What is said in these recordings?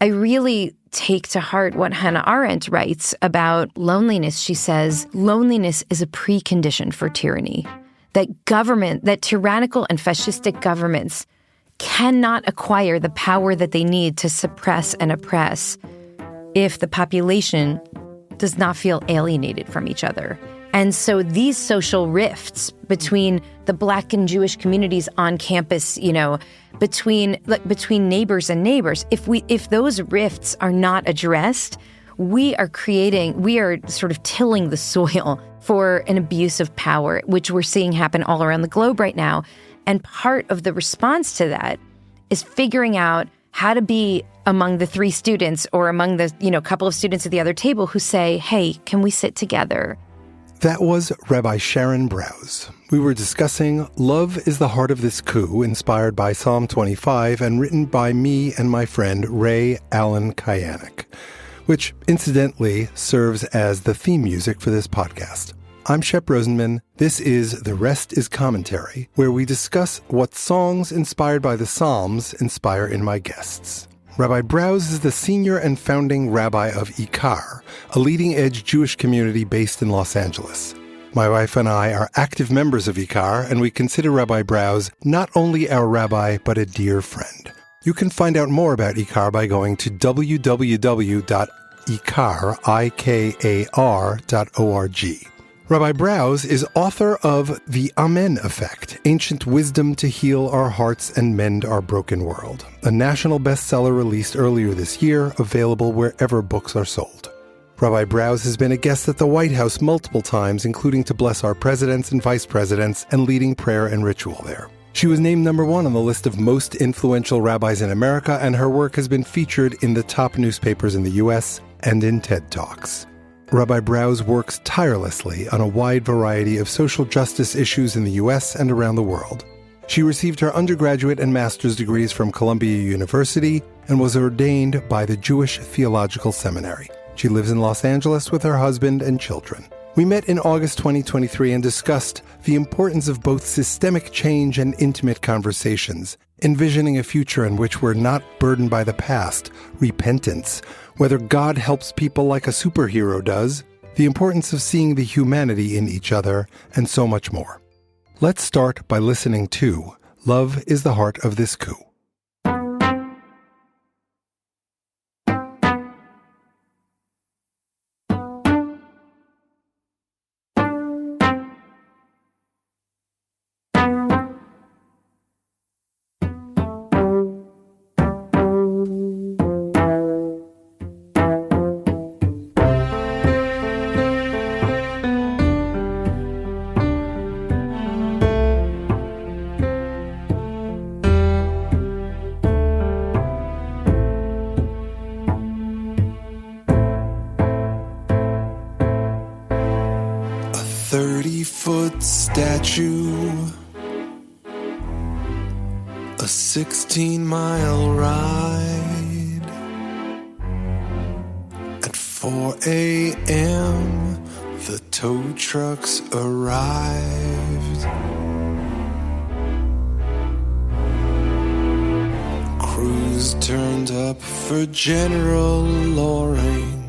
I really take to heart what Hannah Arendt writes about loneliness. She says, loneliness is a precondition for tyranny. That tyrannical and fascistic governments cannot acquire the power that they need to suppress and oppress if the population does not feel alienated from each other. And so these social rifts between the Black and Jewish communities on campus, between neighbors and neighbors, if those rifts are not addressed, we are sort of tilling the soil for an abuse of power, which we're seeing happen all around the globe right now. And part of the response to that is figuring out how to be among the three students or among the, couple of students at the other table who say, hey, can we sit together? That was Rabbi Sharon Brous. We were discussing Love is the Heart of This Coup, inspired by Psalm 25 and written by me and my friend Ray Allen Kayanek, which incidentally serves as the theme music for this podcast. I'm Shep Rosenman. This is The Rest is Commentary, where we discuss what songs inspired by the Psalms inspire in my guests. Rabbi Brous is the senior and founding rabbi of IKAR, a leading-edge Jewish community based in Los Angeles. My wife and I are active members of IKAR, and we consider Rabbi Brous not only our rabbi, but a dear friend. You can find out more about IKAR by going to www.ikar.org. Rabbi Brous is author of The Amen Effect, Ancient Wisdom to Heal Our Hearts and Mend Our Broken World, a national bestseller released earlier this year, available wherever books are sold. Rabbi Brous has been a guest at the White House multiple times, including to bless our presidents and vice presidents and leading prayer and ritual there. She was named number 1 on the list of most influential rabbis in America, and her work has been featured in the top newspapers in the U.S. and in TED Talks. Rabbi Brous works tirelessly on a wide variety of social justice issues in the U.S. and around the world. She received her undergraduate and master's degrees from Columbia University and was ordained by the Jewish Theological Seminary. She lives in Los Angeles with her husband and children. We met in August 2023 and discussed the importance of both systemic change and intimate conversations, envisioning a future in which we're not burdened by the past, repentance, whether God helps people like a superhero does, the importance of seeing the humanity in each other, and so much more. Let's start by listening to Love is the Heart of This Coup. Statue, a 16-mile ride. At 4 a.m. the tow trucks arrived. Crews turned up for General Loring.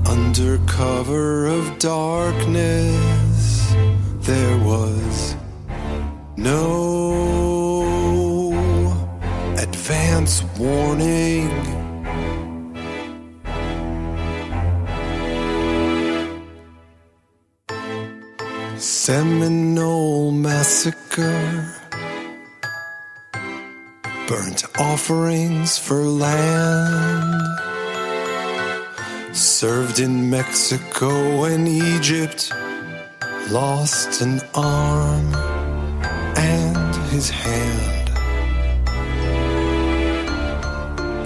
Under cover of darkness, there was no advance warning. Seminole Massacre, burnt offerings for land. Served in Mexico and Egypt, lost an arm and his hand.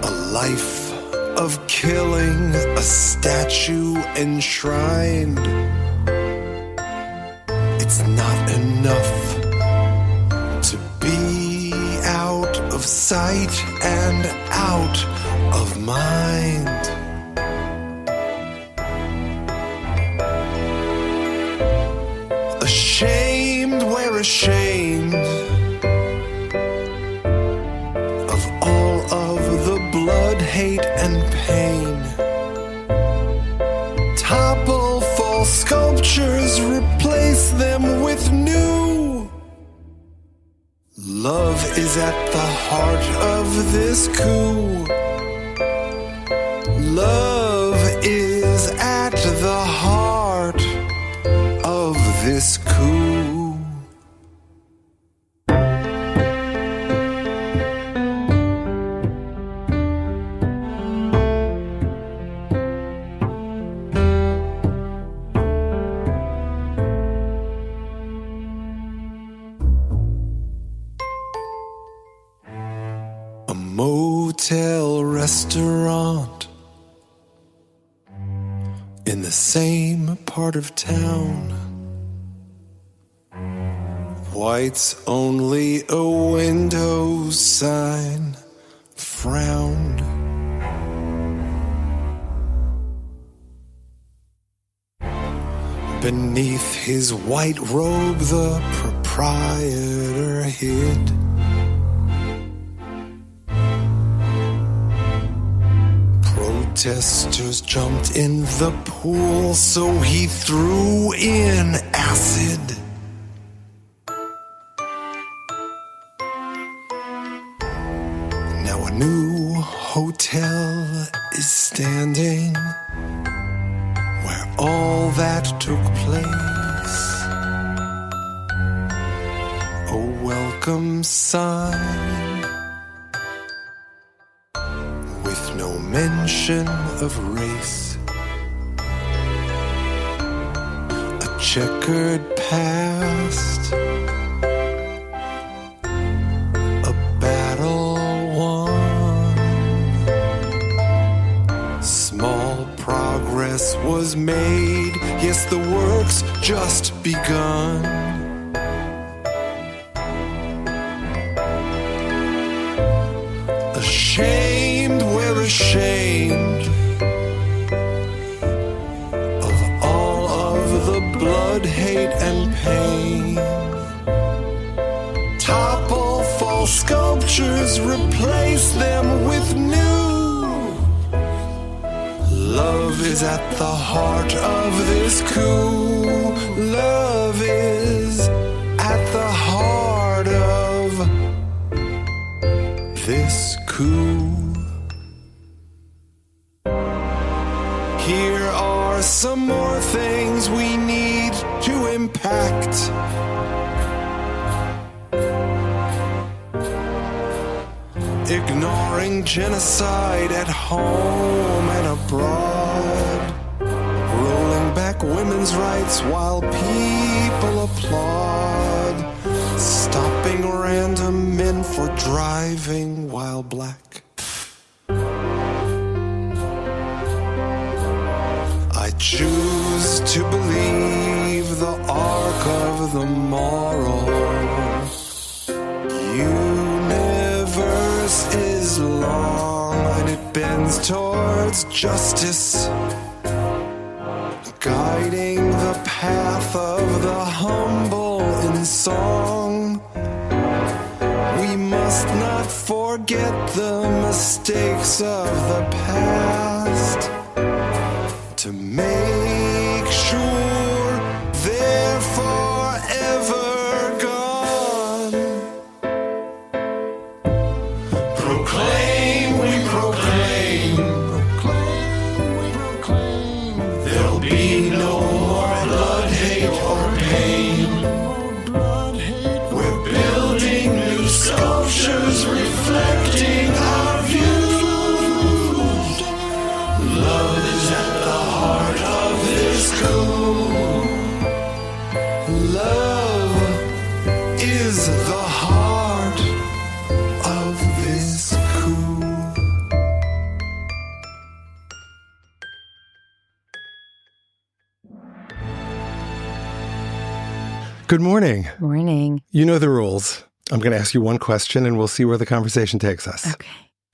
A life of killing, a statue enshrined. It's not enough to be out of sight and out of mind. Ashamed, we're ashamed of all of the blood hate, and pain. Topple false sculptures, replace them with new. Love is at the heart of this coup. Love is at the heart of this coup. A motel restaurant in the same part of town. Whites only, a window sign frowned. Beneath his white robe, the proprietor hid. Protesters jumped in the pool, so he threw in acid. Now a new hotel is standing where all that took place. A welcome sign with no mention of race. A checkered past, a battle won. Small progress was made, yes, the work's just begun. Ashamed, we're ashamed of all of the blood, hate, and pain. Topple false sculptures, replace them with new. Love is at the heart of this coup. Love is at the heart of this coup. Here are some more things we need to impact. Ignoring genocide at home and abroad. Rolling back women's rights while people applaud. Stopping random men for driving while black. I choose to believe the arc of the moral universe is long and it bends towards justice, guiding the path of the humble in song. We must not forget the mistakes of the past to make sure they're forever gone. Proclaim, we proclaim, there'll be no more blood, hate, or pain. We're building new sculptures reflecting our views. Love is at the heart of this coup. Love is the heart of this coup. Good morning. Morning. You know the rules. I'm going to ask you one question and we'll see where the conversation takes us. Okay.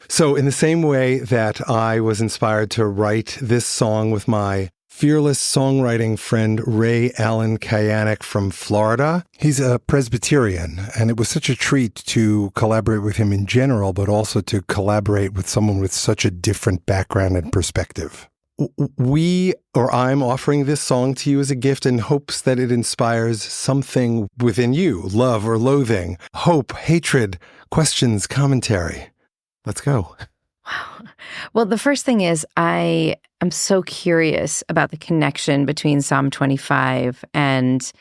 So in the same way that I was inspired to write this song with my fearless songwriting friend Ray Allen Kayanek from Florida. He's a Presbyterian, and it was such a treat to collaborate with him in general, but also to collaborate with someone with such a different background and perspective. I'm offering this song to you as a gift in hopes that it inspires something within you, love or loathing, hope, hatred, questions, commentary. Let's go. Wow. Well, the first thing is I am so curious about the connection between Psalm 25 and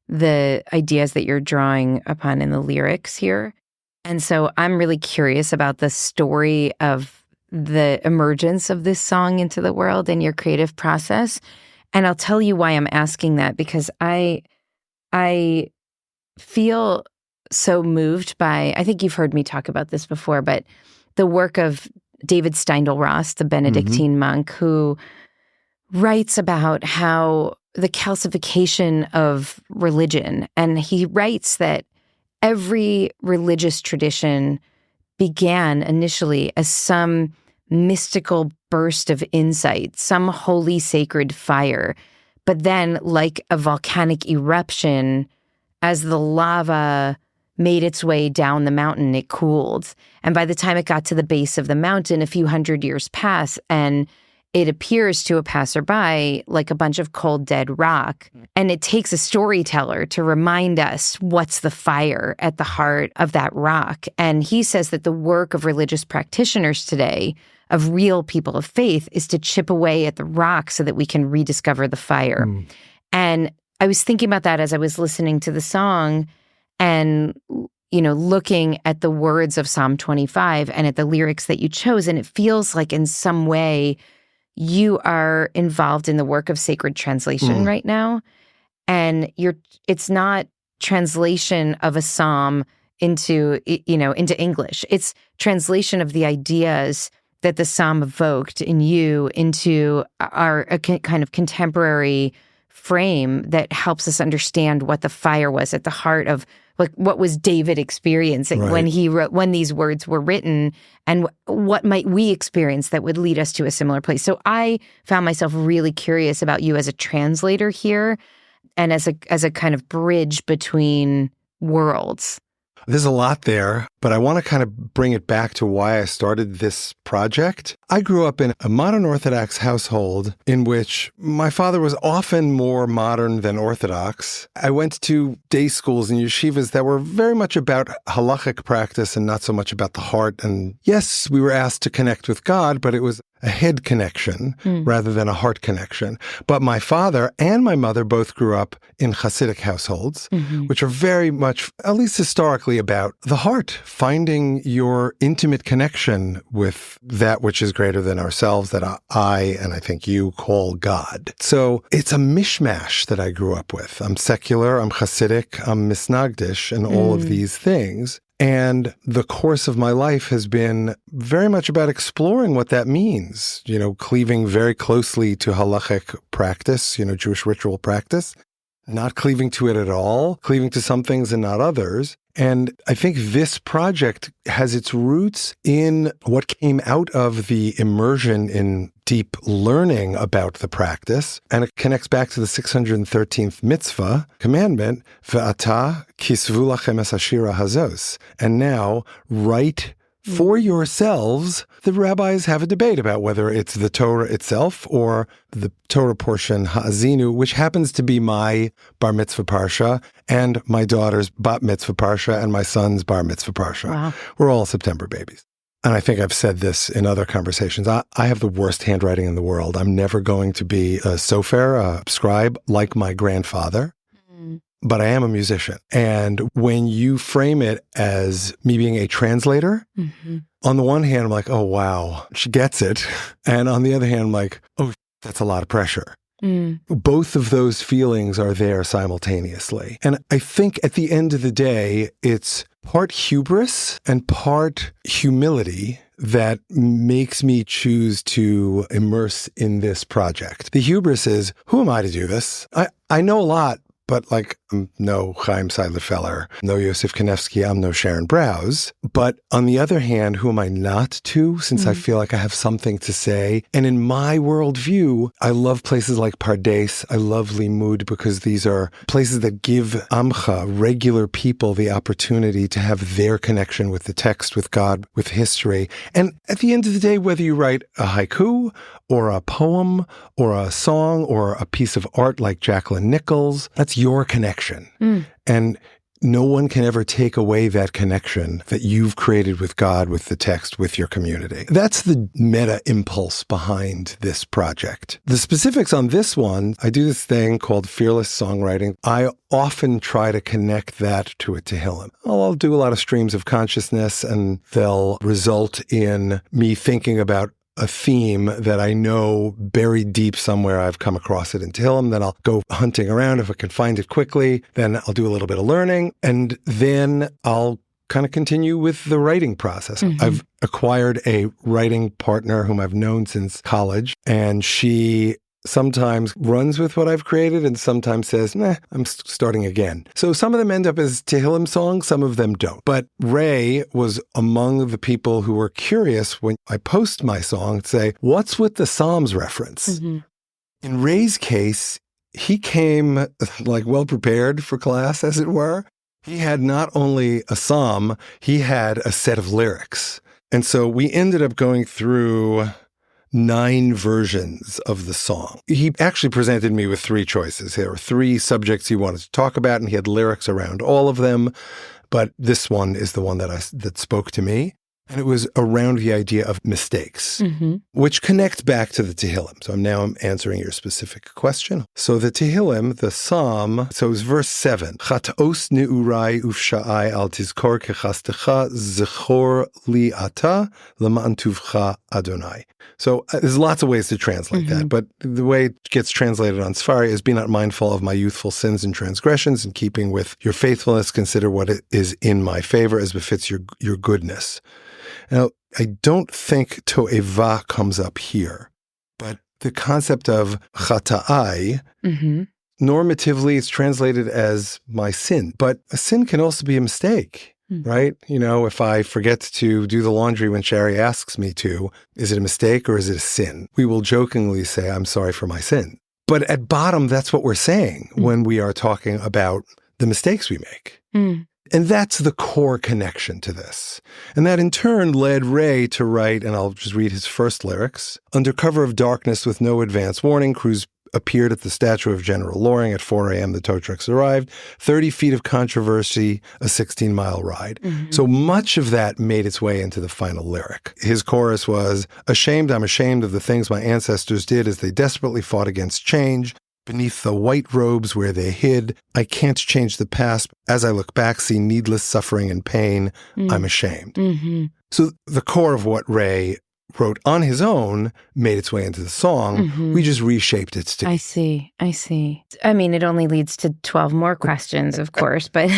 the ideas that you're drawing upon in the lyrics here. And so I'm really curious about the story of the emergence of this song into the world and your creative process. And I'll tell you why I'm asking that, because I feel so moved by, I think you've heard me talk about this before, but the work of David Steindl-Rast, the Benedictine monk, who writes about how the calcification of religion, and he writes that every religious tradition began initially as some mystical burst of insight, some holy sacred fire. But then, like a volcanic eruption, as the lava made its way down the mountain, it cooled. And by the time it got to the base of the mountain, a few hundred years pass, and it appears to a passerby like a bunch of cold, dead rock. And it takes a storyteller to remind us what's the fire at the heart of that rock. And he says that the work of religious practitioners today, of real people of faith, is to chip away at the rock so that we can rediscover the fire. And I was thinking about that as I was listening to the song and, looking at the words of Psalm 25 and at the lyrics that you chose. And it feels like in some way you are involved in the work of sacred translation right now. And it's not translation of a psalm into English. It's translation of the ideas that the psalm evoked in you into a kind of contemporary frame that helps us understand what the fire was at the heart of, like, what was David experiencing when these words were written, and what might we experience that would lead us to a similar place. So I found myself really curious about you as a translator here, and as a kind of bridge between worlds. There's a lot there, but I want to kind of bring it back to why I started this project. I grew up in a modern Orthodox household in which my father was often more modern than Orthodox. I went to day schools and yeshivas that were very much about halachic practice and not so much about the heart. And yes, we were asked to connect with God, but it was a head connection rather than a heart connection. But my father and my mother both grew up in Hasidic households, which are very much, at least historically, about the heart, finding your intimate connection with that which is greater than ourselves, that I, and I think you, call God. So it's a mishmash that I grew up with. I'm secular, I'm Hasidic, I'm misnagdish, and all of these things. And the course of my life has been very much about exploring what that means, cleaving very closely to halachic practice, Jewish ritual practice, not cleaving to it at all, cleaving to some things and not others. And I think this project has its roots in what came out of the immersion in deep learning about the practice. And it connects back to the 613th mitzvah, commandment, Ve'ata kisvu lachem es hashira hazos. And now, write for yourselves. The rabbis have a debate about whether it's the Torah itself or the Torah portion, Ha'azinu, which happens to be my bar mitzvah parsha and my daughter's bat mitzvah parsha and my son's bar mitzvah parsha. Wow. We're all September babies. And I think I've said this in other conversations. I have the worst handwriting in the world. I'm never going to be a sofer, a scribe like my grandfather. But I am a musician. And when you frame it as me being a translator, on the one hand, I'm like, oh, wow, she gets it. And on the other hand, I'm like, oh, that's a lot of pressure. Both of those feelings are there simultaneously. And I think at the end of the day, it's part hubris and part humility that makes me choose to immerse in this project. The hubris is, who am I to do this? I know a lot, but like, I'm no Chaim Seidlerfeller, no Yosef Kanevsky, I'm no Sharon Brous. But on the other hand, who am I not to, since I feel like I have something to say? And in my worldview, I love places like Pardes. I love Limud because these are places that give Amcha, regular people, the opportunity to have their connection with the text, with God, with history. And at the end of the day, whether you write a haiku or a poem or a song or a piece of art like Jacqueline Nichols, that's your connection. And no one can ever take away that connection that you've created with God, with the text, with your community. That's the meta impulse behind this project. The specifics on this one, I do this thing called fearless songwriting. I often try to connect that to a Tehillim. I'll do a lot of streams of consciousness, and they'll result in me thinking about a theme that I know buried deep somewhere. I've come across it in Tehillim. Then I'll go hunting around. If I can find it quickly, then I'll do a little bit of learning. And then I'll kind of continue with the writing process. I've acquired a writing partner whom I've known since college, and she sometimes runs with what I've created and sometimes says, I'm starting again. So some of them end up as Tehillim songs, some of them don't. But Ray was among the people who were curious when I post my song to say, what's with the Psalms reference? In Ray's case, he came like well prepared for class, as it were. He had not only a psalm, he had a set of lyrics. And so we ended up going through 9 versions of the song. He actually presented me with 3 choices. There were 3 subjects he wanted to talk about, and he had lyrics around all of them. But this one is the one that spoke to me. And it was around the idea of mistakes, which connect back to the Tehillim. So I'm answering your specific question. So the Tehillim, the Psalm, so it was verse 7. Chat'os neurai ufsha'ai al tizkor kechastecha zechor li ata l'ma'an tuvcha Adonai. So there's lots of ways to translate that, but the way it gets translated on Sfari is, be not mindful of my youthful sins and transgressions, in keeping with your faithfulness, consider what it is in my favor as befits your goodness. Now, I don't think to'eva comes up here, but the concept of chata'ai, normatively it's translated as my sin, but a sin can also be a mistake, right? You know, if I forget to do the laundry when Sherry asks me to, is it a mistake or is it a sin? We will jokingly say, I'm sorry for my sin. But at bottom, that's what we're saying when we are talking about the mistakes we make. And that's the core connection to this. And that in turn led Ray to write, and I'll just read his first lyrics. Under cover of darkness with no advance warning, crews appeared at the statue of General Loring. At 4 a.m., the tow trucks arrived. 30 feet of controversy, a 16-mile ride. So much of that made its way into the final lyric. His chorus was, ashamed, I'm ashamed of the things my ancestors did as they desperately fought against change. Beneath the white robes where they hid, I can't change the past. As I look back, see needless suffering and pain. I'm ashamed. So the core of what Ray wrote on his own made its way into the song. We just reshaped it. I see. I mean, it only leads to 12 more questions, of course, but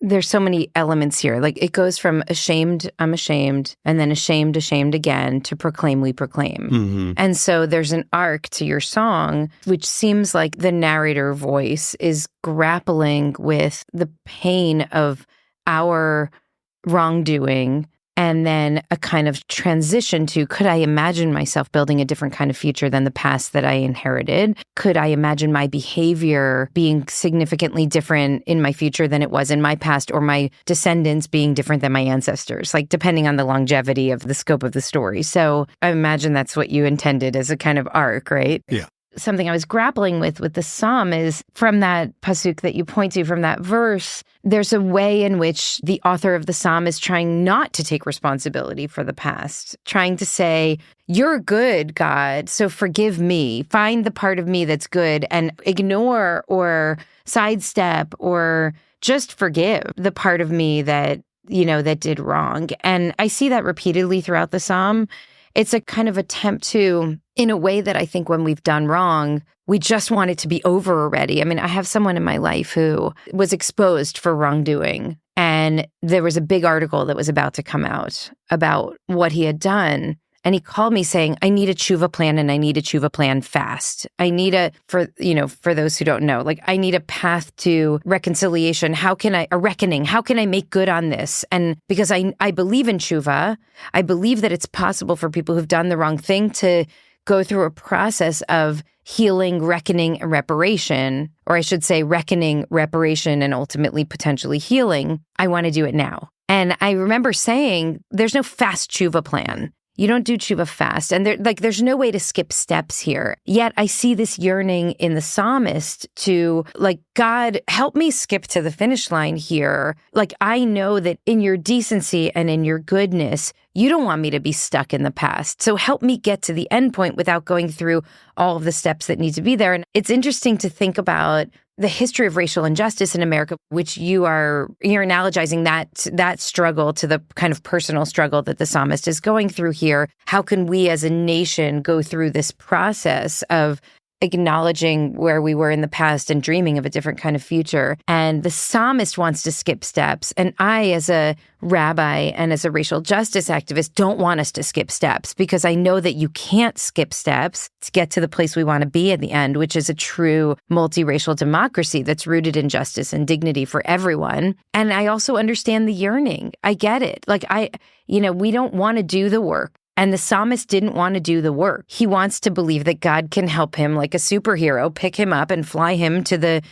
there's so many elements here. Like, it goes from ashamed, I'm ashamed, and then ashamed again, to proclaim, we proclaim. And so there's an arc to your song, which seems like the narrator voice is grappling with the pain of our wrongdoing, and then a kind of transition to, could I imagine myself building a different kind of future than the past that I inherited? Could I imagine my behavior being significantly different in my future than it was in my past, or my descendants being different than my ancestors, like depending on the longevity of the scope of the story. So I imagine that's what you intended as a kind of arc, right? Yeah. Something I was grappling with the psalm is, from that pasuk that you point to, from that verse, there's a way in which the author of the psalm is trying not to take responsibility for the past, trying to say, you're good, God, so forgive me. Find the part of me that's good and ignore or sidestep or just forgive the part of me that, that did wrong. And I see that repeatedly throughout the psalm. It's a kind of attempt to, in a way that I think when we've done wrong, we just want it to be over already. I mean, I have someone in my life who was exposed for wrongdoing, and there was a big article that was about to come out about what he had done. And he called me saying, I need a tshuva plan, and I need a tshuva plan fast. I need for those who don't know, like, I need a path to reconciliation. A reckoning. How can I make good on this? And because I believe in tshuva, I believe that it's possible for people who've done the wrong thing to go through a process of healing, reckoning, and reparation, or I should say reckoning, reparation, and ultimately potentially healing. I want to do it now. And I remember saying, there's no fast tshuva plan. You don't do tshuva fast. And there's no way to skip steps here. Yet I see this yearning in the psalmist to, like, God, help me skip to the finish line here. Like, I know that in your decency and in your goodness, you don't want me to be stuck in the past. So help me get to the end point without going through all of the steps that need to be there. And it's interesting to think about the history of racial injustice in America, which you're analogizing that struggle to the kind of personal struggle that the psalmist is going through here. How can we as a nation go through this process of acknowledging where we were in the past and dreaming of a different kind of future? And the psalmist wants to skip steps. And I, as a rabbi and as a racial justice activist, don't want us to skip steps, because I know that you can't skip steps to get to the place we want to be at the end, which is a true multiracial democracy that's rooted in justice and dignity for everyone. And I also understand the yearning. I get it. Like, we don't want to do the work. And the psalmist didn't want to do the work. He wants to believe that God can help him like a superhero, pick him up and fly him to the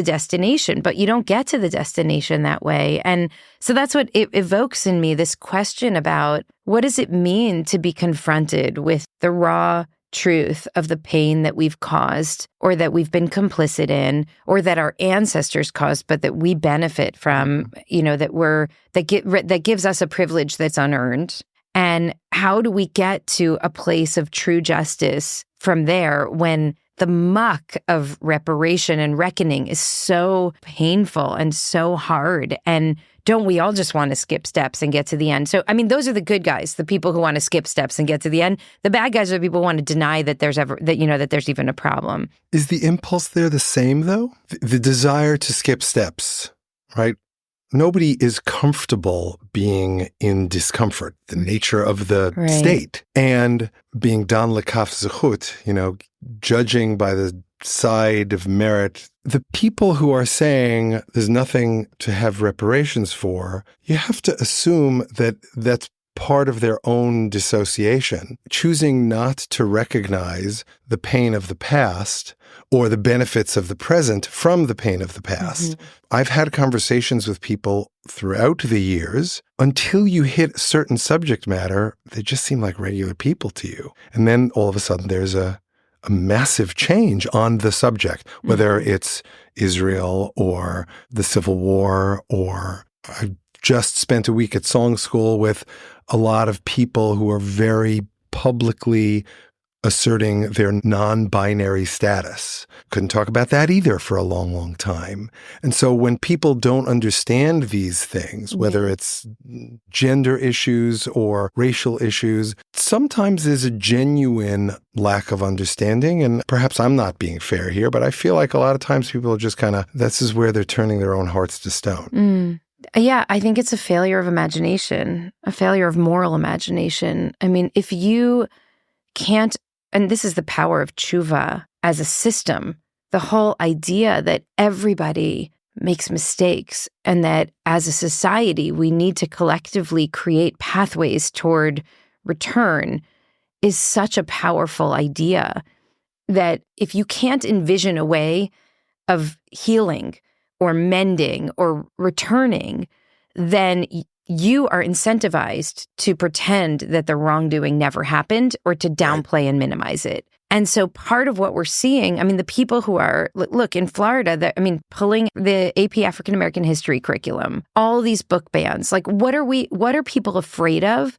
destination. But you don't get to the destination that way. And so that's what it evokes in me, this question about what does it mean to be confronted with the raw truth of the pain that we've caused, or that we've been complicit in, or that our ancestors caused, but that we benefit from, that gives us a privilege that's unearned. And how do we get to a place of true justice from there when the muck of reparation and reckoning is so painful and so hard? And don't we all just want to skip steps and get to the end? So, I mean, those are the good guys, the people who want to skip steps and get to the end. The bad guys are the people who want to deny that there's even a problem. Is the impulse there the same, though? The desire to skip steps, right? Nobody is comfortable being in discomfort, the nature of the state, and being dan lekaf zechut, judging by the side of merit. The people who are saying there's nothing to have reparations for, you have to assume that that's part of their own dissociation, choosing not to recognize the pain of the past or the benefits of the present from the pain of the past. Mm-hmm. I've had conversations with people throughout the years. Until you hit a certain subject matter, they just seem like regular people to you. And then all of a sudden there's a massive change on the subject, whether it's Israel or the Civil War, or I just spent a week at song school with a lot of people who are very publicly asserting their non-binary status. Couldn't talk about that either for a long, long time. And so when people don't understand these things, whether it's gender issues or racial issues, sometimes there's a genuine lack of understanding. And perhaps I'm not being fair here, but I feel like a lot of times people are just this is where they're turning their own hearts to stone. Yeah, I think it's a failure of imagination, a failure of moral imagination. I mean, if you can't, and this is the power of tshuva as a system, the whole idea that everybody makes mistakes and that as a society we need to collectively create pathways toward return is such a powerful idea that if you can't envision a way of healing or mending or returning, then you are incentivized to pretend that the wrongdoing never happened or to downplay and minimize it. And so part of what we're seeing, I mean, the people who are, look, in Florida, pulling the AP African American History curriculum, all these book bans, like what are people afraid of?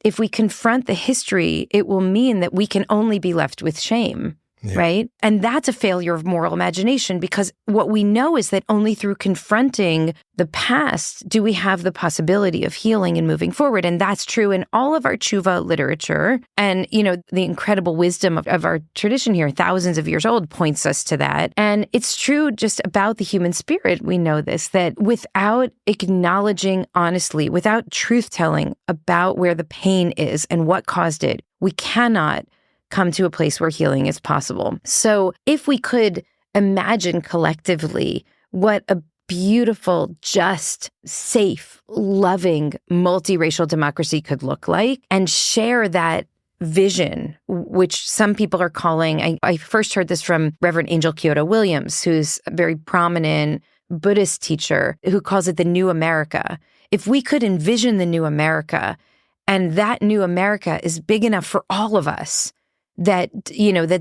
If we confront the history, it will mean that we can only be left with shame. right? And that's a failure of moral imagination, because what we know is that only through confronting the past do we have the possibility of healing and moving forward. And that's true in all of our tshuva literature. And, the incredible wisdom of our tradition here, thousands of years old, points us to that. And it's true just about the human spirit. We know this, that without acknowledging honestly, without truth-telling about where the pain is and what caused it, we cannot come to a place where healing is possible. So if we could imagine collectively what a beautiful, just, safe, loving, multiracial democracy could look like, and share that vision, which some people are calling, I first heard this from Reverend Angel Kyoto Williams, who's a very prominent Buddhist teacher, who calls it the New America. If we could envision the New America, and that New America is big enough for all of us, that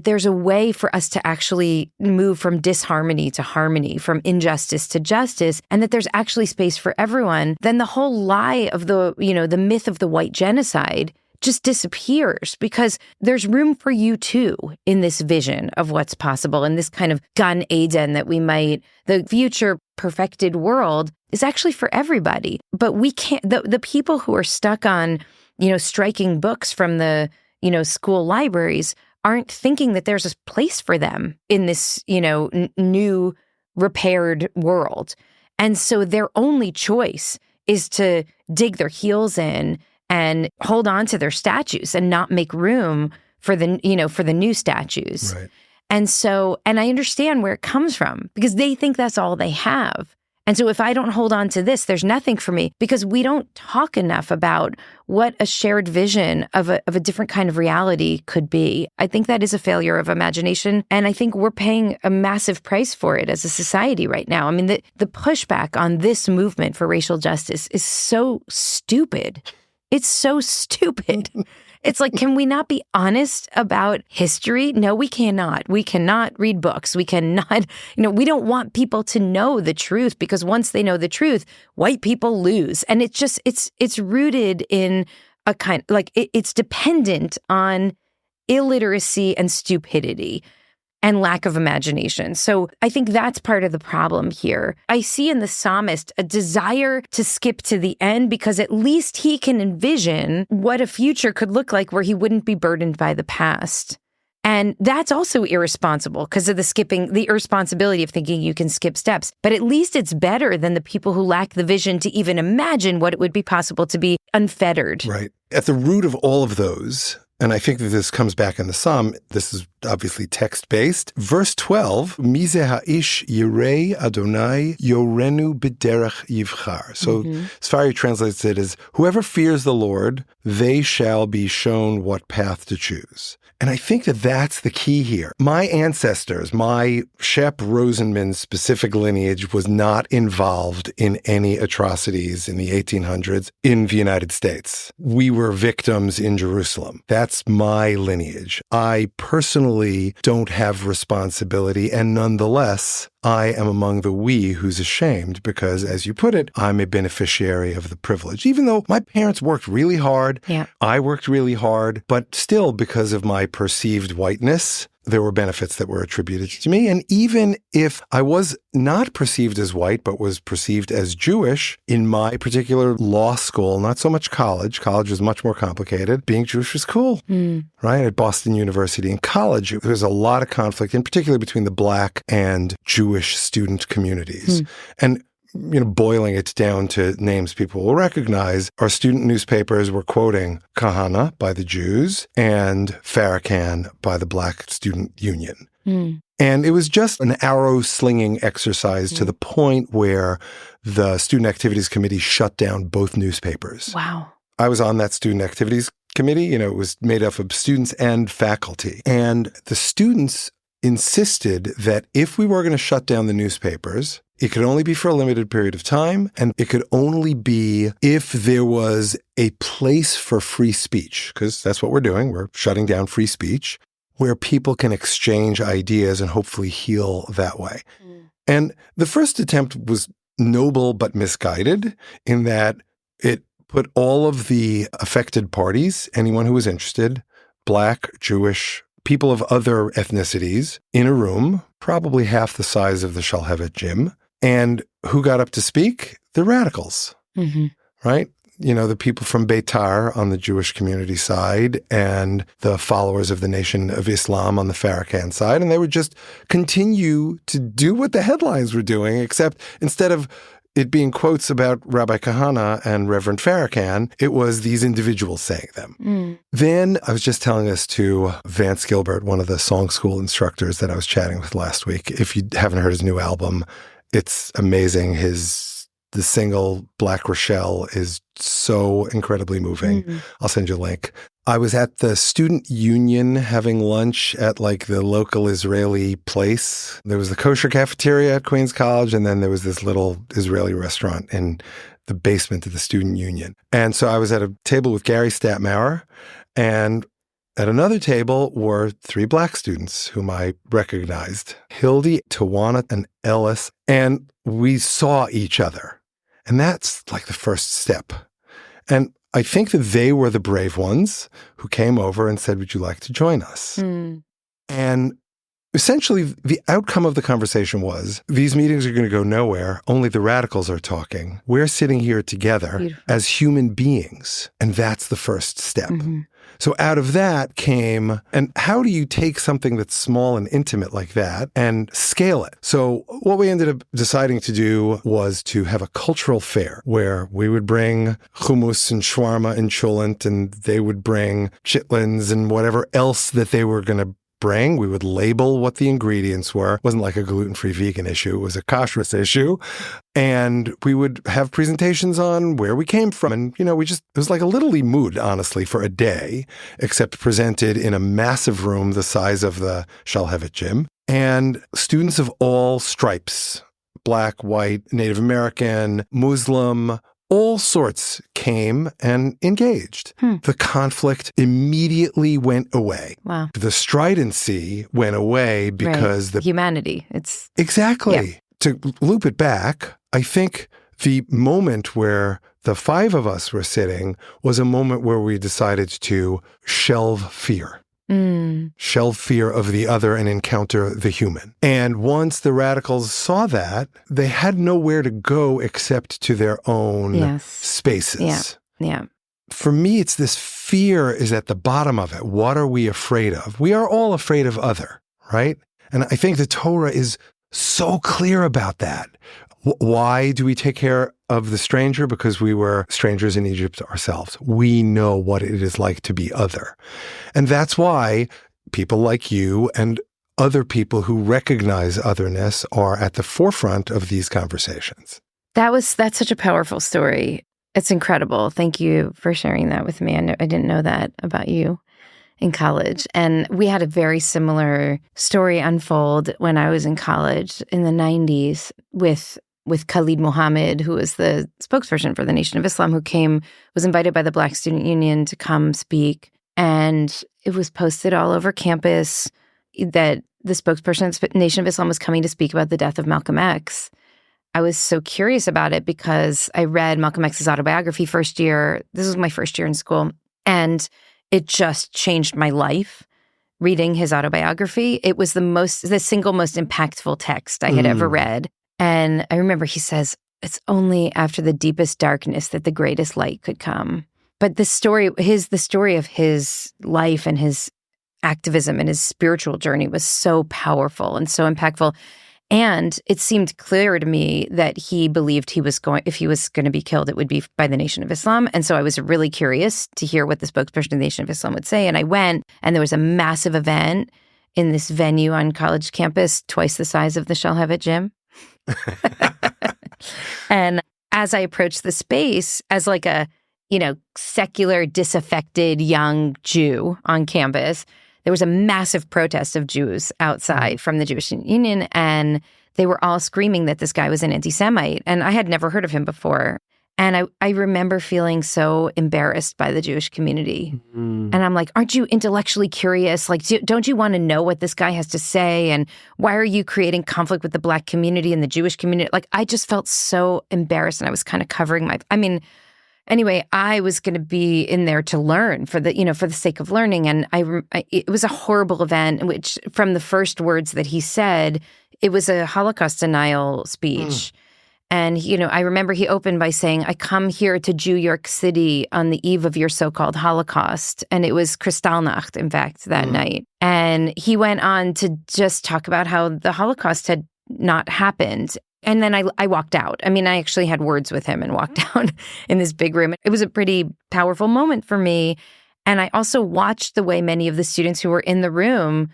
there's a way for us to actually move from disharmony to harmony, from injustice to justice, and that there's actually space for everyone, then the whole lie of the myth of the white genocide just disappears, because there's room for you too in this vision of what's possible, in this kind of Gan Eden the future perfected world is actually for everybody. But we can't, the people who are stuck on, striking books from the school libraries aren't thinking that there's a place for them in this, new repaired world. And so their only choice is to dig their heels in and hold on to their statues and not make room for the new statues. Right. And I understand where it comes from, because they think that's all they have. And so if I don't hold on to this, there's nothing for me, because we don't talk enough about what a shared vision of a different kind of reality could be. I think that is a failure of imagination. And I think we're paying a massive price for it as a society right now. I mean, the pushback on this movement for racial justice is so stupid. It's so stupid. It's like, can we not be honest about history? No, we cannot. We cannot read books. We cannot, we don't want people to know the truth, because once they know the truth, white people lose. And it's rooted in a kind, it's dependent on illiteracy and stupidity and lack of imagination. So I think that's part of the problem here. I see in the psalmist a desire to skip to the end, because at least he can envision what a future could look like where he wouldn't be burdened by the past. And that's also irresponsible because of the irresponsibility of thinking you can skip steps. But at least it's better than the people who lack the vision to even imagine what it would be possible to be unfettered. Right. At the root of all of those, and I think that this comes back in the Psalm, this is obviously text-based. Verse 12, Mizeh ha'ish yirei Adonai yorenu b'derech yivchar. So Sfari translates it as, whoever fears the Lord, they shall be shown what path to choose. And I think that that's the key here. My ancestors, my Shep Rosenman specific lineage was not involved in any atrocities in the 1800s in the United States. We were victims in Jerusalem. That's my lineage. I personally don't have responsibility, and nonetheless, I am among the we who's ashamed because, as you put it, I'm a beneficiary of the privilege. Even though my parents worked really hard, I worked really hard, but still, because of my perceived whiteness, there were benefits that were attributed to me. And even if I was not perceived as white, but was perceived as Jewish in my particular law school, not so much college. College was much more complicated. Being Jewish was cool, right? At Boston University. In college, there was a lot of conflict, in particular between the Black and Jewish student communities. And boiling it down to names people will recognize, our student newspapers were quoting Kahana by the Jews and Farrakhan by the Black Student Union. And it was just an arrow-slinging exercise to the point where the Student Activities Committee shut down both newspapers. Wow. I was on that Student Activities Committee. It was made up of students and faculty. And the students insisted that if we were going to shut down the newspapers, it could only be for a limited period of time, and it could only be if there was a place for free speech, because that's what we're doing. We're shutting down free speech, where people can exchange ideas and hopefully heal that way. And the first attempt was noble but misguided in that it put all of the affected parties, anyone who was interested, Black, Jewish, people of other ethnicities in a room, probably half the size of the Shalhevet gym. And who got up to speak? The radicals, right? You know, the people from Beitar on the Jewish community side and the followers of the Nation of Islam on the Farrakhan side. And they would just continue to do what the headlines were doing, except instead of it being quotes about Rabbi Kahana and Reverend Farrakhan, it was these individuals saying them. Then I was just telling this to Vance Gilbert, one of the song school instructors that I was chatting with last week. If you haven't heard his new album, it's amazing. The single Black Rochelle is so incredibly moving. I'll send you a link. I was at the student union having lunch at like the local Israeli place. There was the kosher cafeteria at Queens College, and then there was this little Israeli restaurant in the basement of the student union. And so I was at a table with Gary Statmauer, and at another table were 3 Black students whom I recognized, Hildy, Tawana, and Ellis, and we saw each other. And that's like the first step. And I think that they were the brave ones who came over and said, would you like to join us? And essentially, the outcome of the conversation was, these meetings are going to go nowhere. Only the radicals are talking. We're sitting here together as human beings. And that's the first step. So out of that came, and how do you take something that's small and intimate like that and scale it? So what we ended up deciding to do was to have a cultural fair where we would bring hummus and shawarma and cholent, and they would bring chitlins and whatever else that they were going to bring. We would label what the ingredients were. It wasn't like a gluten-free vegan issue. It was a kashrus issue. And we would have presentations on where we came from. And, you know, it was like a Little League mood, honestly, for a day, except presented in a massive room the size of the Shalhevet gym. And students of all stripes, Black, white, Native American, Muslim, all sorts came and engaged. The conflict immediately went away. Wow. The stridency went away because the humanity. It's exactly. Yeah. To loop it back, I think the moment where the 5 of us were sitting was a moment where we decided to shelve fear. Shelve fear of the other and encounter the human. And once the radicals saw that, they had nowhere to go except to their own spaces. Yeah. For me, it's this fear is at the bottom of it. What are we afraid of? We are all afraid of other, right? And I think the Torah is so clear about that. Why do we take care of the stranger? Because we were strangers in Egypt ourselves. We know what it is like to be other. And that's why people like you and other people who recognize otherness are at the forefront of these conversations. That's such a powerful story. It's incredible. Thank you for sharing that with me. I didn't know that about you in college. And we had a very similar story unfold when I was in college in the 90s with Khalid Mohammed, who was the spokesperson for the Nation of Islam, who was invited by the Black Student Union to come speak. And it was posted all over campus that the spokesperson of the Nation of Islam was coming to speak about the death of Malcolm X. I was so curious about it because I read Malcolm X's autobiography first year. This was my first year in school. And it just changed my life. Reading his autobiography, it was the single most impactful text I had ever read. And I remember he says, it's only after the deepest darkness that the greatest light could come. But the story of his life and his activism and his spiritual journey was so powerful and so impactful. And it seemed clear to me that he believed if he was going to be killed, it would be by the Nation of Islam. And so I was really curious to hear what the spokesperson of the Nation of Islam would say. And I went, and there was a massive event in this venue on college campus, twice the size of the Shalhevet gym. And as I approached the space as like a, secular, disaffected young Jew on campus, there was a massive protest of Jews outside from the Jewish Union, and they were all screaming that this guy was an anti-Semite. And I had never heard of him before. And I remember feeling so embarrassed by the Jewish community. And I'm like, aren't you intellectually curious? Like, don't you want to know what this guy has to say? And why are you creating conflict with the Black community and the Jewish community? Like, I just felt so embarrassed, and I was kind of covering anyway, I was going to be in there to learn for the sake of learning. And it was a horrible event, which from the first words that he said, it was a Holocaust denial speech. And, I remember he opened by saying, I come here to New York City on the eve of your so-called Holocaust. And it was Kristallnacht, in fact, that night. And he went on to just talk about how the Holocaust had not happened. And then I walked out. I mean, I actually had words with him and walked out in this big room. It was a pretty powerful moment for me. And I also watched the way many of the students who were in the room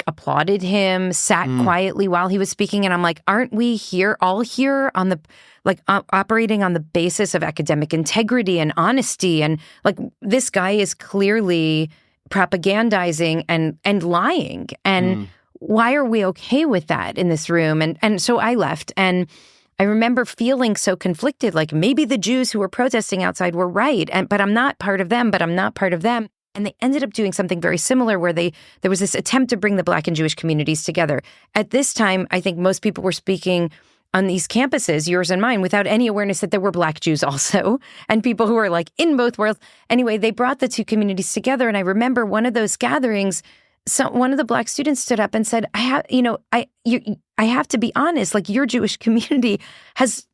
applauded him, sat quietly while he was speaking. And I'm like, aren't we all here on the operating on the basis of academic integrity and honesty? And this guy is clearly propagandizing and lying. And why are we okay with that in this room? And so I left. And I remember feeling so conflicted, like maybe the Jews who were protesting outside were right, but I'm not part of them, but I'm not part of them. And they ended up doing something very similar where there was this attempt to bring the Black and Jewish communities together. At this time, I think most people were speaking on these campuses, yours and mine, without any awareness that there were Black Jews also, and people who were in both worlds. Anyway, they brought the two communities together. And I remember one of those gatherings, one of the Black students stood up and said, I have to be honest, your Jewish community has,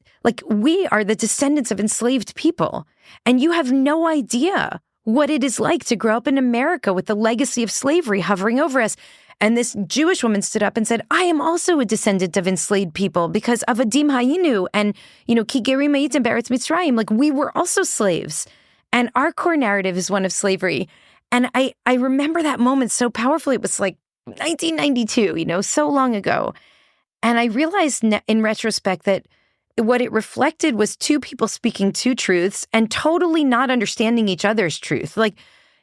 we are the descendants of enslaved people. And you have no idea what it is like to grow up in America with the legacy of slavery hovering over us. And this Jewish woman stood up and said, I am also a descendant of enslaved people because of Adim Hayinu and, Ki Gerim Hayitem Be'eretz Mitzrayim. We were also slaves. And our core narrative is one of slavery. And I remember that moment so powerfully. It was 1992, so long ago. And I realized in retrospect that what it reflected was two people speaking two truths and totally not understanding each other's truth. For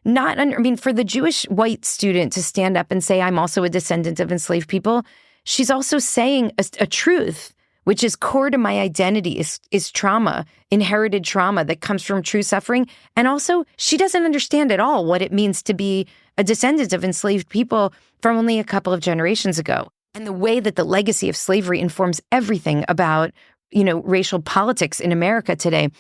the Jewish white student to stand up and say, I'm also a descendant of enslaved people, she's also saying a truth, which is core to my identity, is trauma, inherited trauma that comes from true suffering. And also, she doesn't understand at all what it means to be a descendant of enslaved people from only a couple of generations ago. And the way that the legacy of slavery informs everything about, racial politics in America today.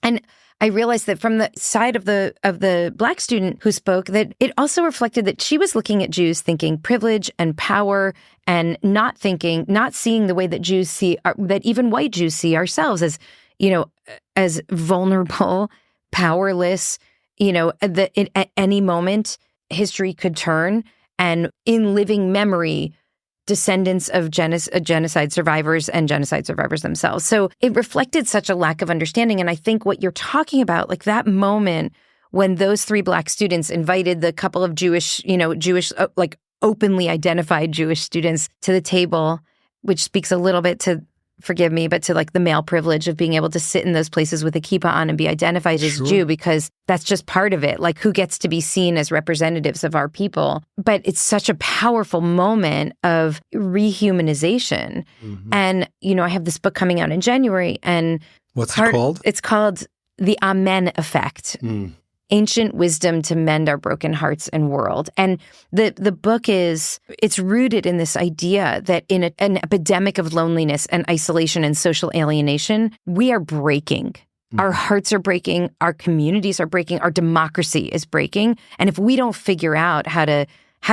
And I realized that from the side of the Black student who spoke, that it also reflected that she was looking at Jews thinking privilege and power and not seeing the way that Jews see, that even white Jews see ourselves as vulnerable, powerless, that at any moment history could turn, and in living memory, descendants of genocide survivors and genocide survivors themselves. So it reflected such a lack of understanding. And I think what you're talking about, that moment when those three Black students invited the couple of Jewish, openly identified Jewish students to the table, which speaks a little bit to, forgive me, but to the male privilege of being able to sit in those places with a kippah on and be identified as Jew, because that's just part of it. Who gets to be seen as representatives of our people. But it's such a powerful moment of rehumanization. Mm-hmm. And, I have this book coming out in January, and what's it called? It's called The Amen Effect. Ancient Wisdom to Mend Our Broken Hearts and World. And the book it's rooted in this idea that in an epidemic of loneliness and isolation and social alienation, we are breaking. Our hearts are breaking, our communities are breaking, our democracy is breaking. And if we don't figure out how to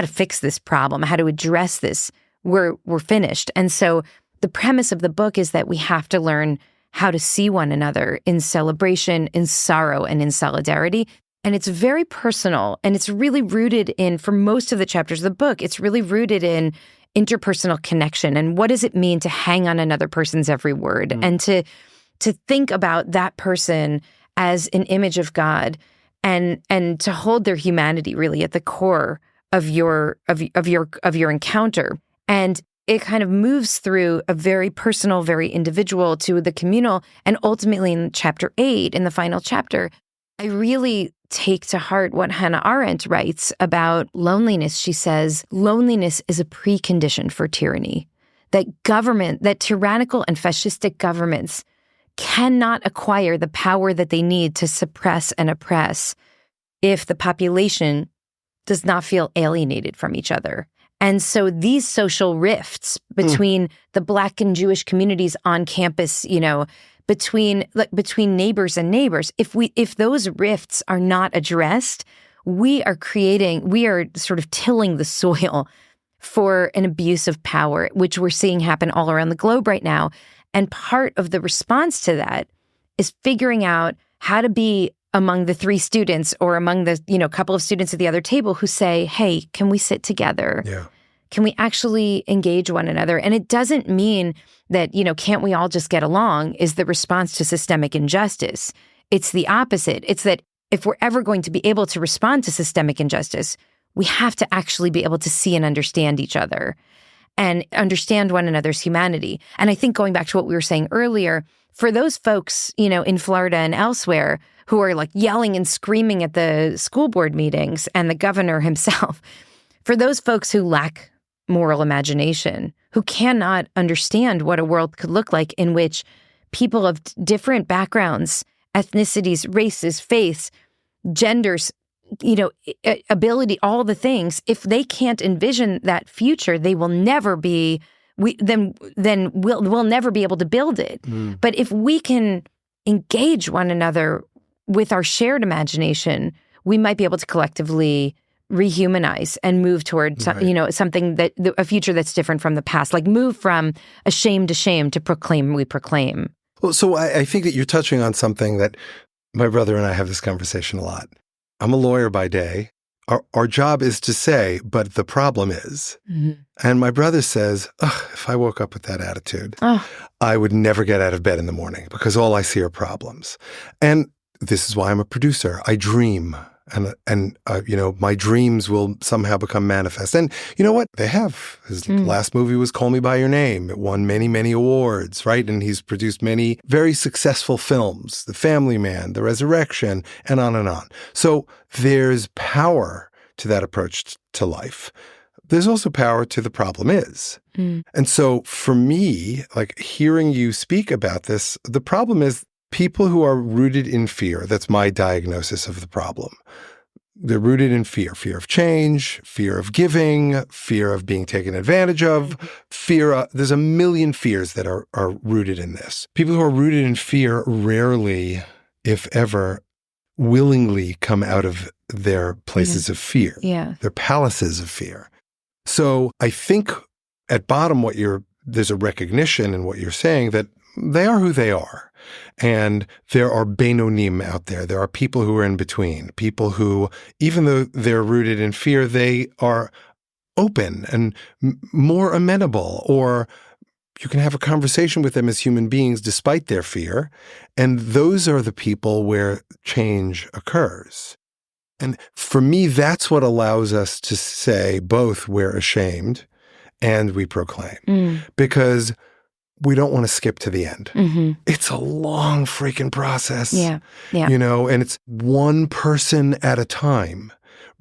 fix this problem, how to address this, we're finished. And so the premise of the book is that we have to learn how to see one another in celebration, in sorrow, and in solidarity. And it's very personal, and it's really rooted in, for most of the chapters of the book, it's really rooted in interpersonal connection. And what does it mean to hang on another person's every word, and to think about that person as an image of God, and to hold their humanity really at the core of your encounter. And it kind of moves through a very personal, very individual to the communal, and ultimately in chapter 8, in the final chapter, I really take to heart what Hannah Arendt writes about loneliness. She says, loneliness is a precondition for tyranny. That tyrannical and fascistic governments cannot acquire the power that they need to suppress and oppress if the population does not feel alienated from each other. And so these social rifts between the Black and Jewish communities on campus, between neighbors and neighbors. If those rifts are not addressed, we are sort of tilling the soil for an abuse of power, which we're seeing happen all around the globe right now. And part of the response to that is figuring out how to be among the three students or among the, couple of students at the other table who say, hey, can we sit together? Yeah. Can we actually engage one another? And it doesn't mean that, can't we all just get along is the response to systemic injustice. It's the opposite. It's that if we're ever going to be able to respond to systemic injustice, we have to actually be able to see and understand each other and understand one another's humanity. And I think going back to what we were saying earlier, for those folks, in Florida and elsewhere who are like yelling and screaming at the school board meetings and the governor himself, for those folks who lack moral imagination, who cannot understand what a world could look like in which people of different backgrounds, ethnicities, races, faiths, genders, ability, all the things, if they can't envision that future, they will never be, we'll never be able to build it. But if we can engage one another with our shared imagination, we might be able to collectively rehumanize and move toward, something a future that's different from the past, like move from ashamed to shame to proclaim we proclaim. Well, so I think that you're touching on something that my brother and I have this conversation a lot. I'm a lawyer by day. Our job is to say, but the problem is. Mm-hmm. And my brother says, if I woke up with that attitude, I would never get out of bed in the morning because all I see are problems. And this is why I'm a producer. I dream. And my dreams will somehow become manifest. And you know what? They have. His last movie was Call Me By Your Name. It won many, many awards, right? And he's produced many very successful films, The Family Man, The Resurrection, and on and on. So there's power to that approach to life. There's also power to the problem is. And so for me, like hearing you speak about this, the problem is people who are rooted in fear. That's my diagnosis of the problem. They're rooted in fear of change, fear of giving, fear of being taken advantage of, there's a million fears that are rooted in this. People who are rooted in fear rarely, if ever, willingly come out of their places of fear, their palaces of fear. So I think at bottom there's a recognition in what you're saying that they are who they are. And there are beinonim out there. There are people who are in between, people who, even though they're rooted in fear, they are open and more amenable, or you can have a conversation with them as human beings despite their fear. And those are the people where change occurs. And for me, that's what allows us to say both we're ashamed and we proclaim. Because we don't want to skip to the end. It's a long freaking process. Yeah. And it's one person at a time,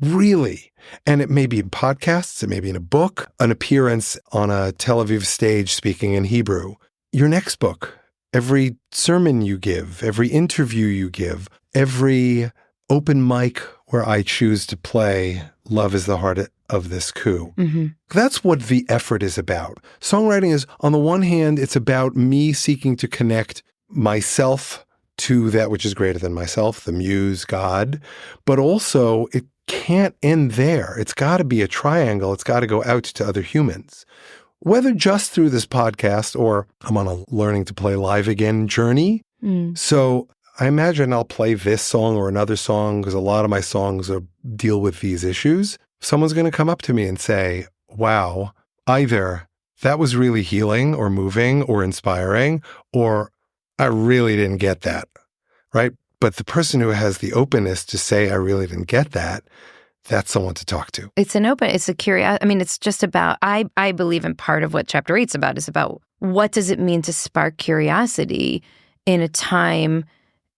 really. And it may be in podcasts, it may be in a book, an appearance on a Tel Aviv stage speaking in Hebrew. Your next book, every sermon you give, every interview you give, every open mic where I choose to play Love is the Heart of This Coup. That's what the effort is about. Songwriting is, on the one hand, it's about me seeking to connect myself to that which is greater than myself, the muse, God, but also it can't end there. It's got to be a triangle. It's got to go out to other humans. Whether just through this podcast or I'm on a learning to play live again journey. So I imagine I'll play this song or another song because a lot of my songs deal with these issues. Someone's going to come up to me and say, wow, either that was really healing or moving or inspiring, or I really didn't get that, right? But the person who has the openness to say, I really didn't get that, that's someone to talk to. It's a curiosity. I mean, it's just about, I believe in part of what chapter 8's about is about what does it mean to spark curiosity in a time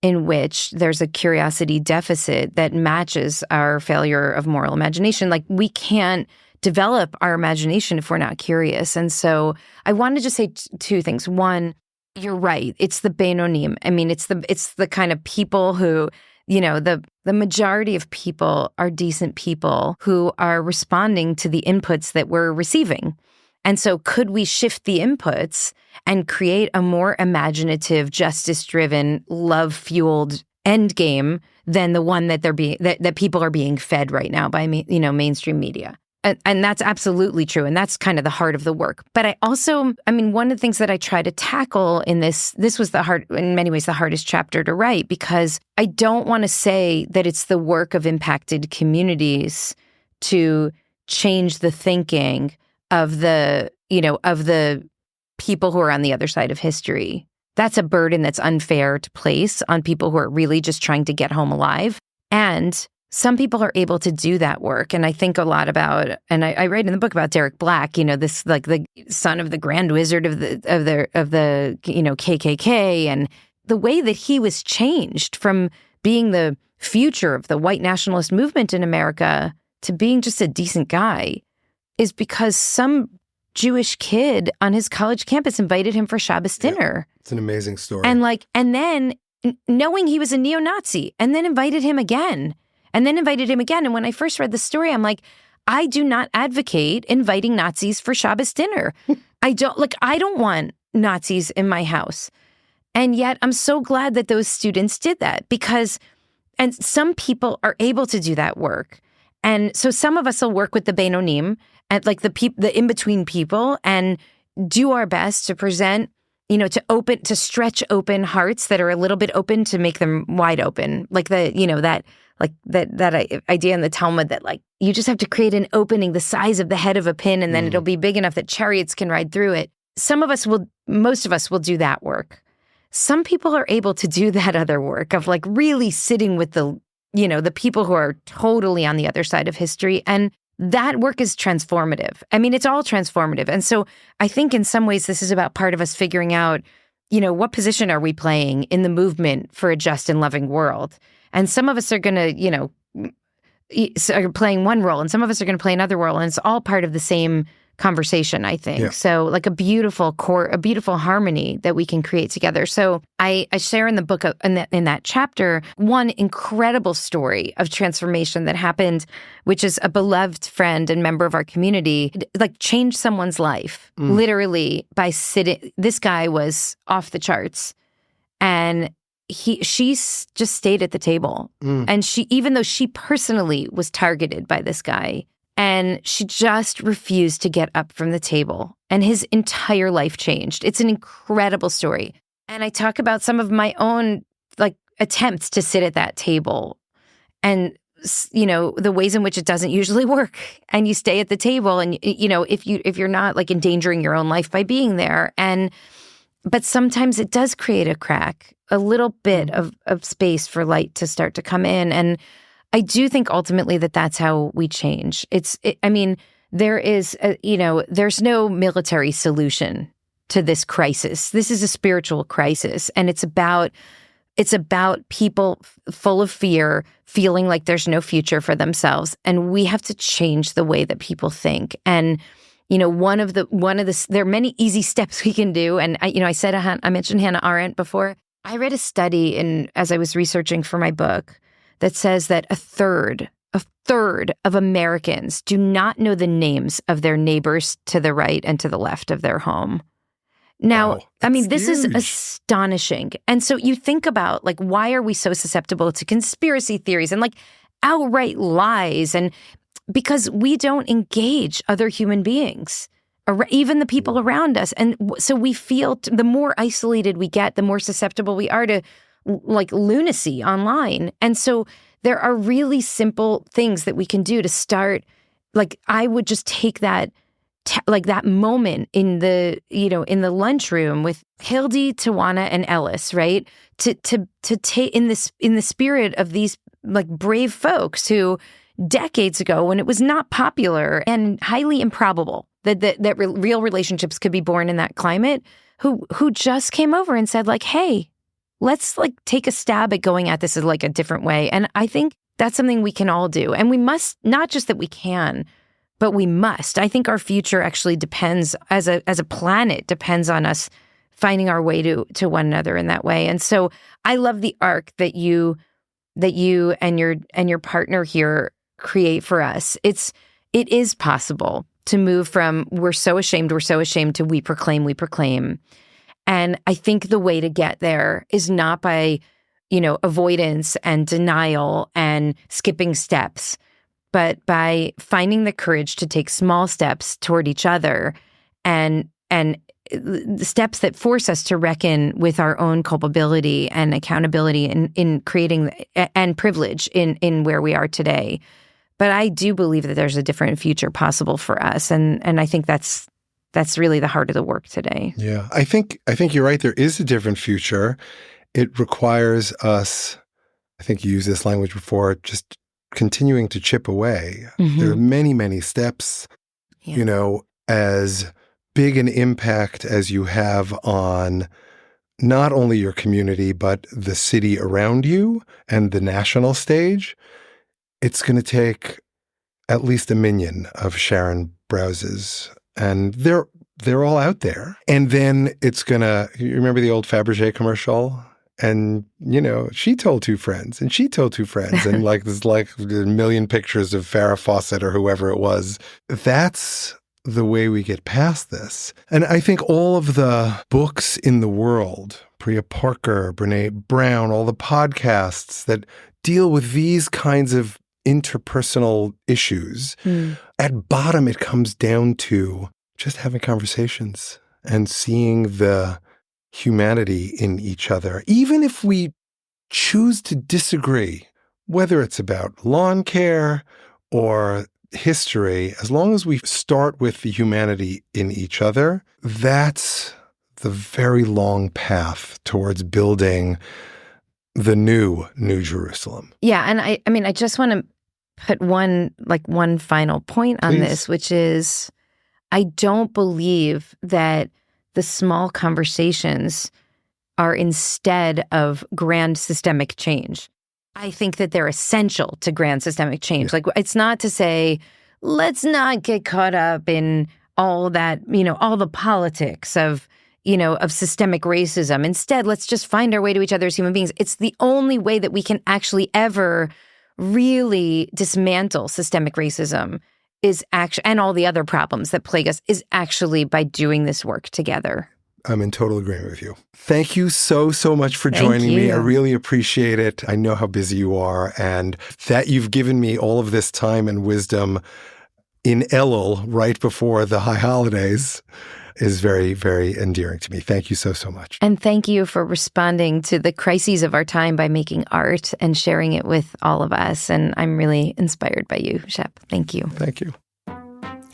in which there's a curiosity deficit that matches our failure of moral imagination. Like, we can't develop our imagination if we're not curious. And so I wanted to just say two things. One, you're right. It's the beinonim. I mean, it's the kind of people who, the majority of people are decent people who are responding to the inputs that we're receiving. And so could we shift the inputs and create a more imaginative, justice-driven, love-fueled end game than the one that that people are being fed right now by mainstream media? And that's absolutely true. And that's kind of the heart of the work. But one of the things that I try to tackle in this was in many ways, the hardest chapter to write, because I don't want to say that it's the work of impacted communities to change the thinking of the people who are on the other side of history. That's a burden that's unfair to place on people who are really just trying to get home alive. And some people are able to do that work. And I think a lot about, and I write in the book about Derek Black, this like the son of the Grand Wizard of the KKK, and the way that he was changed from being the future of the white nationalist movement in America to being just a decent guy is because some Jewish kid on his college campus invited him for Shabbos dinner. It's an amazing story. And then knowing he was a neo-Nazi, and then invited him again. And when I first read the story, I'm like, I do not advocate inviting Nazis for Shabbos dinner. I don't want Nazis in my house. And yet I'm so glad that those students did that, and some people are able to do that work. And so some of us will work with the Beinonim, and like the in-between people, and do our best to present, to stretch open hearts that are a little bit open to make them wide open. Like that idea in the Talmud that like you just have to create an opening the size of the head of a pin, and then it'll be big enough that chariots can ride through it. Most of us will do that work. Some people are able to do that other work of like really sitting with the people who are totally on the other side of history. And that work is transformative. I mean, it's all transformative. And so I think in some ways this is about part of us figuring out, what position are we playing in the movement for a just and loving world? And some of us are going to, are playing one role, and some of us are going to play another role. And it's all part of the same conversation, I think. Yeah. So like a beautiful harmony that we can create together. So I share in the book, in that chapter, one incredible story of transformation that happened, which is a beloved friend and member of our community, like changed someone's life, literally by sitting. This guy was off the charts, and she just stayed at the table. And even though she personally was targeted by this guy, and she just refused to get up from the table, and his entire life changed. It's an incredible story. And I talk about some of my own like attempts to sit at that table, and the ways in which it doesn't usually work. And you stay at the table, and if you're not like endangering your own life by being there, but sometimes it does create a crack, a little bit of space for light to start to come in. And I do think ultimately that's how we change. There's no military solution to this crisis. This is a spiritual crisis, and it's about people full of fear, feeling like there's no future for themselves, and we have to change the way that people think. And there are many easy steps we can do. And I mentioned Hannah Arendt before. I read a study as I was researching for my book that says that a third of Americans do not know the names of their neighbors to the right and to the left of their home. Now, this is astonishing. And so you think about, like, why are we so susceptible to conspiracy theories and, like, outright lies? And because we don't engage other human beings, or even the people around us. And so we feel the more isolated we get, the more susceptible we are to, like, lunacy online. And so there are really simple things that we can do to start. Like, I would just take that moment in the lunchroom with Hildy, Tawana, and Ellis, right? To take in the spirit of these, like, brave folks who decades ago, when it was not popular and highly improbable that real relationships could be born in that climate, who just came over and said, like, hey, let's, like, take a stab at going at this as, like, a different way. And I think that's something we can all do. And we must, not just that we can, but we must. I think our future actually depends, as a planet, depends on us finding our way to one another in that way. And so I love the arc that you and your partner here create for us. It is possible to move from we're so ashamed to we proclaim. And I think the way to get there is not by, avoidance and denial and skipping steps, but by finding the courage to take small steps toward each other and steps that force us to reckon with our own culpability and accountability in creating and privilege in where we are today. But I do believe that there's a different future possible for us, and I think that's really the heart of the work today. Yeah, I think you're right. There is a different future. It requires us, I think you used this language before, just continuing to chip away. Mm-hmm. There are many, many steps, as big an impact as you have on not only your community, but the city around you and the national stage. It's going to take at least a minion of Sharon Brouses, and they're all out there. And then it's going to, you remember the old Fabergé commercial? And, she told two friends, and she told two friends, and there's a million pictures of Farrah Fawcett or whoever it was. That's the way we get past this. And I think all of the books in the world, Priya Parker, Brene Brown, all the podcasts that deal with these kinds of interpersonal issues, at bottom it comes down to just having conversations and seeing the humanity in each other. Even if we choose to disagree, whether it's about lawn care or history, as long as we start with the humanity in each other, that's the very long path towards building the new Jerusalem. Yeah, and I just want to put one final point on this, which is I don't believe that the small conversations are instead of grand systemic change. I think that they're essential to grand systemic change. Yeah. It's not to say, let's not get caught up in all that, all the politics of systemic racism. Instead, let's just find our way to each other as human beings. It's the only way that we can actually ever really dismantle systemic racism and all the other problems that plague us is actually by doing this work together. I'm in total agreement with you. Thank you so much for joining me. I really appreciate it. I know how busy you are, and that you've given me all of this time and wisdom in Elul right before the high holidays is very, very endearing to me. Thank you so much. And thank you for responding to the crises of our time by making art and sharing it with all of us. And I'm really inspired by you, Shep. Thank you. Thank you.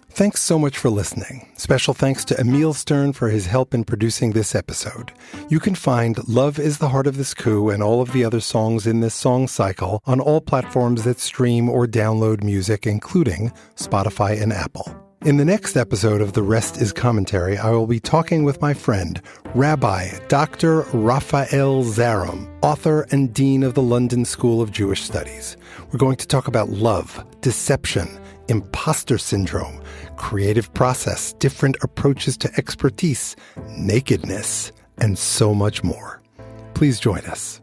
Thanks so much for listening. Special thanks to Emil Stern for his help in producing this episode. You can find Love is the Heart of This Coup and all of the other songs in this song cycle on all platforms that stream or download music, including Spotify and Apple. In the next episode of The Rest is Commentary, I will be talking with my friend, Rabbi Dr. Raphael Zarum, author and dean of the London School of Jewish Studies. We're going to talk about love, deception, imposter syndrome, creative process, different approaches to expertise, nakedness, and so much more. Please join us.